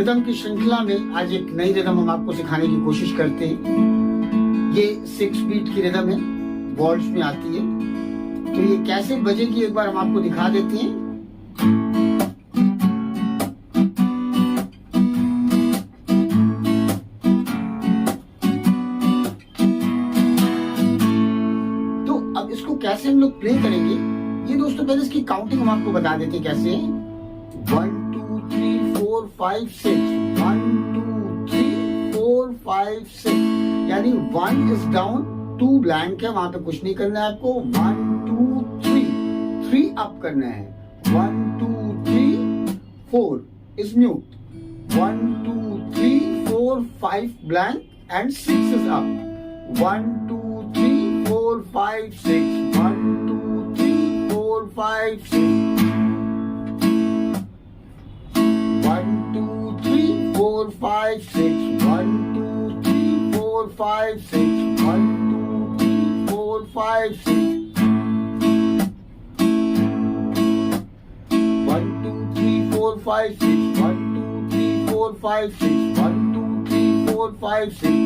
Rhythm की श्रृंखला में आज एक नई रिदम हम आपको सिखाने की कोशिश करते हैं। ये 6 बीट की रिदम है, वॉल्ट्स में आती है। तो ये कैसे बजेगी एक बार हम आपको दिखा देते हैं। तो अब इसको कैसे हम लोग प्ले करेंगे, ये दोस्तों पहले इसकी काउंटिंग हम आपको बता देते हैं कैसे है। 1 2 3 4 5 6, 1 2 3 4 5 6, यानी 1 इज डाउन, 2 ब्लैंक है, वहां पे कुछ नहीं करना है आपको। 1 2 3 अप करना है। 1 2 3 4 is mute. 1 2 3 4 5 blank and 6 is up. 1 2 3 4 5 6, 1 2 3 4 5 6, 1 2 3 4 5 6, 1 2 3 4 5 6, 1 2 3 4 5 6, 1 2 3 4 5 6, 1 2 3 4 5 6, 1 2 3 4 5 6।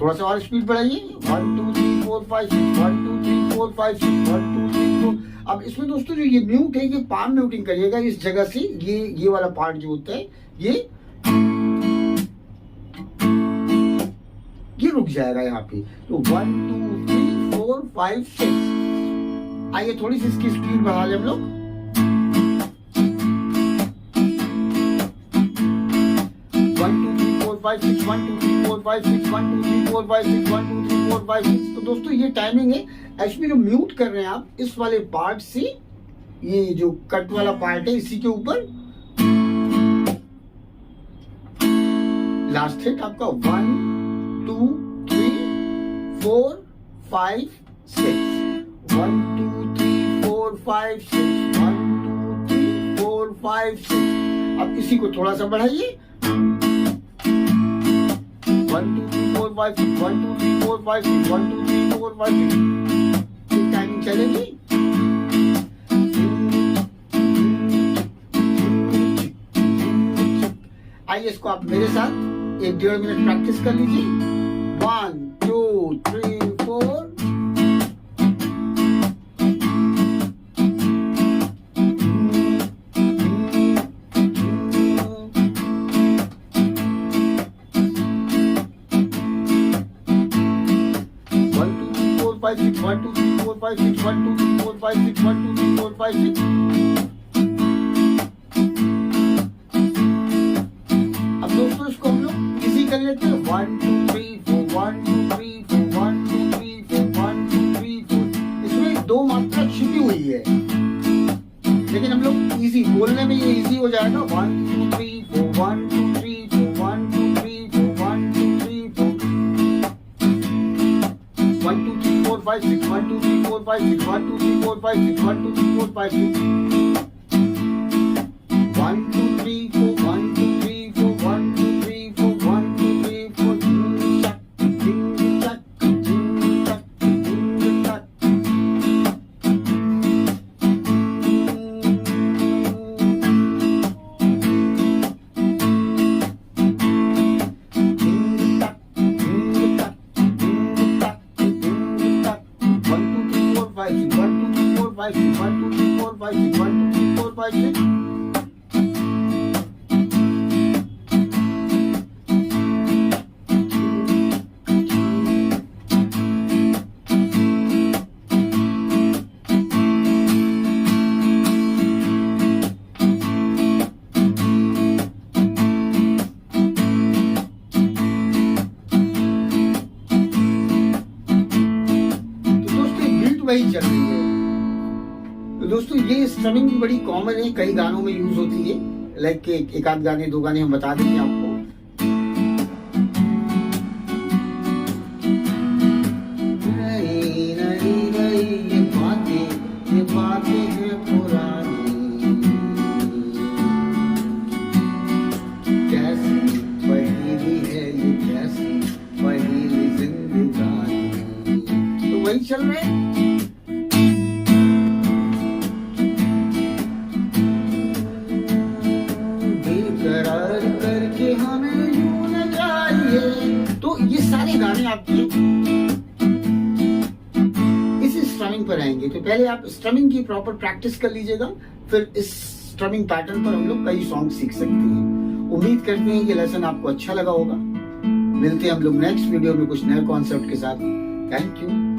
थोड़ा सा और स्पीड बढ़ाइए। 1 2 3 4 5 6, 1 2 3 4 5 6, 1 2 3 4। अब इसमें दोस्तों जो ये म्यूट है, ये पाम म्यूटिंग करिएगा इस जगह से। ये वाला पार्ट जो होता है ये रुक जाएगा यहाँ पे। तो 1 2 3 4 5 6। आइए थोड़ी सी इसकी स्पीड बढ़ा लें हम लोग। 1 2 3 4 5 6, 1 2 3 4 5 6, 1 2 3 4 5 6, 1 2 3 4 5 6। तो दोस्तों ये टाइमिंग है। एक्चुअली जो म्यूट कर रहे हैं आप इस वाले पार्ट से, ये जो कट वाला पार्ट है इसी के ऊपर लास्ट हिट आपका 1 2 3 4 5 6, 1 2 3 4 5 6, 1 2 3 4 5 6। अब इसी को थोड़ा सा बढ़ाइए। 1 2 3 4 5 6, 1 2 3 4 5 6, 1 2 3 4 5 6। ये टाइमिंग चलेगी। आइए इसको आप मेरे साथ 1-1.5 मिनट प्रैक्टिस कर लीजिए। 1 2 3 4। One, two, three, four, five, six, 1 2 3 4 5 6, 1 2 3 4 5 6। अब दोस्तों इसको हम लोग इजी कर लेते हैं। 1 2 3 4, 1 2 3 4, 1 2 3 4, 1 2 3 4। इसमें 2 मात्रा छिपी हुई है, लेकिन हम लोग इजी बोलने में ये इजी हो जाएगा। 1 2 3 4, 1 2 3 4, 1 2 3 4, 1 2 3 4, 1 2 3 4 5 6, 1 2 3 4 5 6, 1 2 3 4 5 6, 1 2 3 4 5 6, 1 2 3 4, 1 2 3 4, 1 2 3 4, 1 2 3 4, ding chak ding chak ding chak वही चल रही है। तो दोस्तों ये स्ट्रमिंग भी बड़ी कॉमन है, कई गानों में यूज होती है। लाइक एक आध गाने 2 गाने हम बता देंगे आपको। ये बातें हैं पुरानी, कैसी पहेली है ये, कैसी पहेली जिंदगानी। तो वही चल रहे हैं। आपकी इस स्ट्रमिंग पर आएंगे। तो पहले आप स्ट्रमिंग की प्रॉपर प्रैक्टिस कर लीजिएगा, फिर इस स्ट्रमिंग पैटर्न पर हम लोग कई सॉन्ग सीख सकते हैं। उम्मीद करते हैं कि लेसन आपको अच्छा लगा होगा। मिलते हैं हम लोग नेक्स्ट वीडियो में कुछ नए कॉन्सेप्ट के साथ। Thank you.